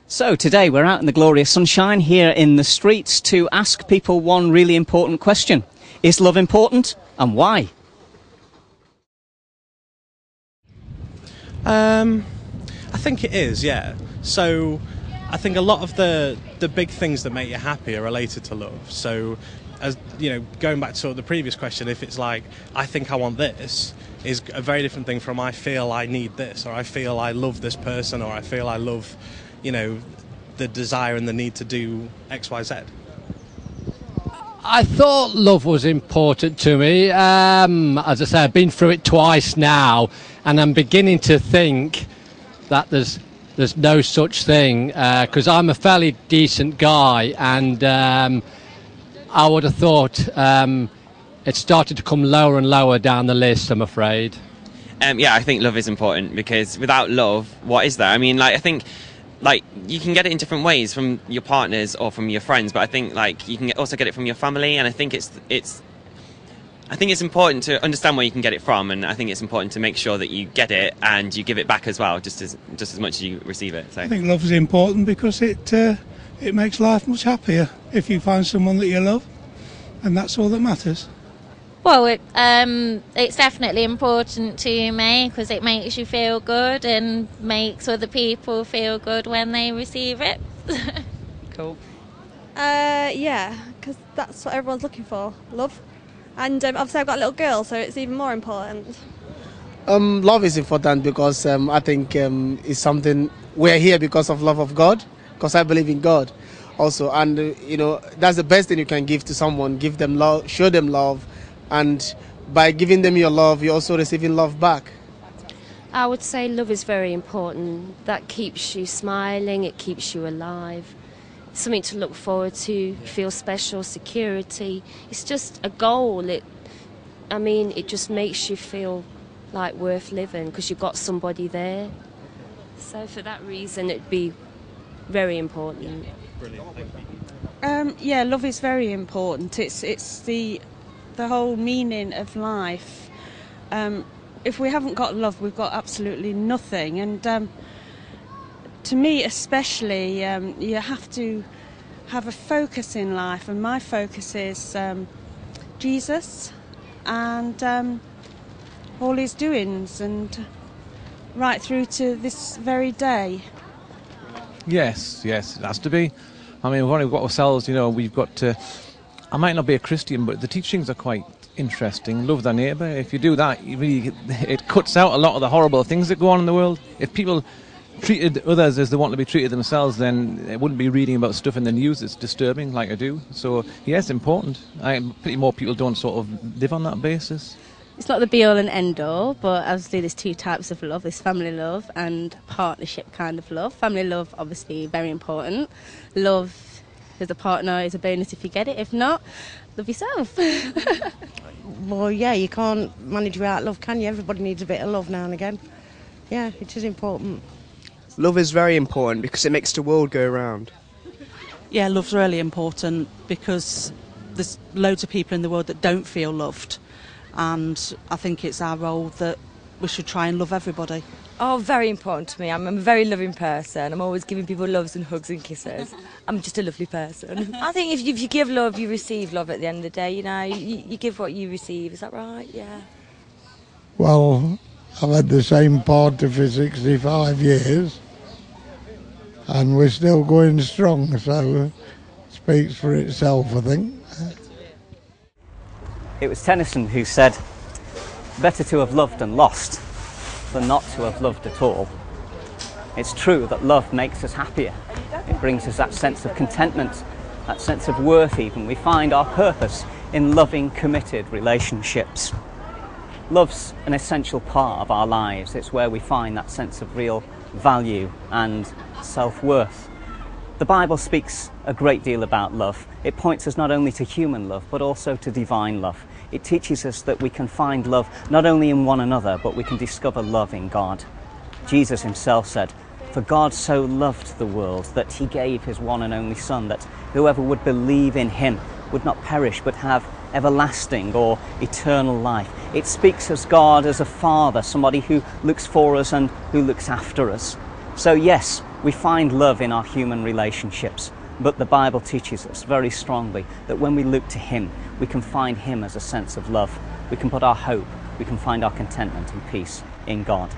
So today we're out in the glorious sunshine here in the streets to ask people one really important question. Is love important, and why? I think it is, yeah. So I think a lot of the big things that make you happy are related to love. So, as you know, going back to the previous question, if it's like, I think I want this, is a very different thing from I feel I need this, or I feel I love this person, or I feel I love, you know, the desire and the need to do X, Y, Z. I thought love was important to me. As I say, I've been through it twice now, and I'm beginning to think that there's no such thing, because I'm a fairly decent guy, and I would have thought it started to come lower and lower down the list, I'm afraid. Yeah, I think love is important, because without love, what is there? I mean, like, I think, like, you can get it in different ways from your partners or from your friends, but I think, like, you can also get it from your family, and I think it's important to understand where you can get it from, and I think it's important to make sure that you get it and you give it back as well, just as much as you receive it. So I think love is important because it makes life much happier if you find someone that you love, and that's all that matters. Well, it's definitely important to me because it makes you feel good and makes other people feel good when they receive it. Cool. Yeah, because that's what everyone's looking for, love. And obviously I've got a little girl, so it's even more important. Love is important because I think it's something, we're here because of love of God, because I believe in God also. And, you know, that's the best thing you can give to someone, give them love, show them love. And by giving them your love, you're also receiving love back. I would say love is very important. That keeps you smiling, it keeps you alive. It's something to look forward to, feel special, security. It's just a goal. It just makes you feel like worth living because you've got somebody there. So for that reason, it'd be very important. Brilliant. Yeah, love is very important. It's the whole meaning of life. If we haven't got love, we've got absolutely nothing. And to me especially, you have to have a focus in life, and my focus is Jesus and all his doings, and right through to this very day. Yes, it has to be. I mean, we've only got ourselves, you know, we've got to... I might not be a Christian, but the teachings are quite interesting. Love thy neighbour. If you do that, it cuts out a lot of the horrible things that go on in the world. If people treated others as they want to be treated themselves, then they wouldn't be reading about stuff in the news that's disturbing like I do. So, yes, important. Pretty more people don't sort of live on that basis. It's not the be-all and end-all, but obviously there's two types of love. There's family love and partnership kind of love. Family love, obviously, very important. Love as a partner is a bonus if you get it. If not, love yourself. Well, yeah, you can't manage without love, can you? Everybody needs a bit of love now and again. Yeah, it is important. Love is very important because it makes the world go round. Yeah, love's really important because there's loads of people in the world that don't feel loved, and I think it's our role that we should try and love everybody. Oh, very important to me. I'm a very loving person. I'm always giving people loves and hugs and kisses. I'm just a lovely person. I think if you give love, you receive love at the end of the day, you know. You give what you receive, is that right? Yeah. Well, I've had the same partner for 65 years and we're still going strong, so it speaks for itself, I think. It was Tennyson who said, "Better to have loved and lost than not to have loved at all." It's true that love makes us happier. It brings us that sense of contentment, that sense of worth even. We find our purpose in loving, committed relationships. Love's an essential part of our lives. It's where we find that sense of real value and self-worth. The Bible speaks a great deal about love. It points us not only to human love, but also to divine love. It teaches us that we can find love not only in one another, but we can discover love in God. Jesus himself said, "For God so loved the world that he gave his one and only Son, that whoever would believe in him would not perish, but have everlasting or eternal life." It speaks of God as a father, somebody who looks for us and who looks after us. So yes, we find love in our human relationships, but the Bible teaches us very strongly that when we look to Him, we can find Him as a sense of love. We can put our hope, we can find our contentment and peace in God.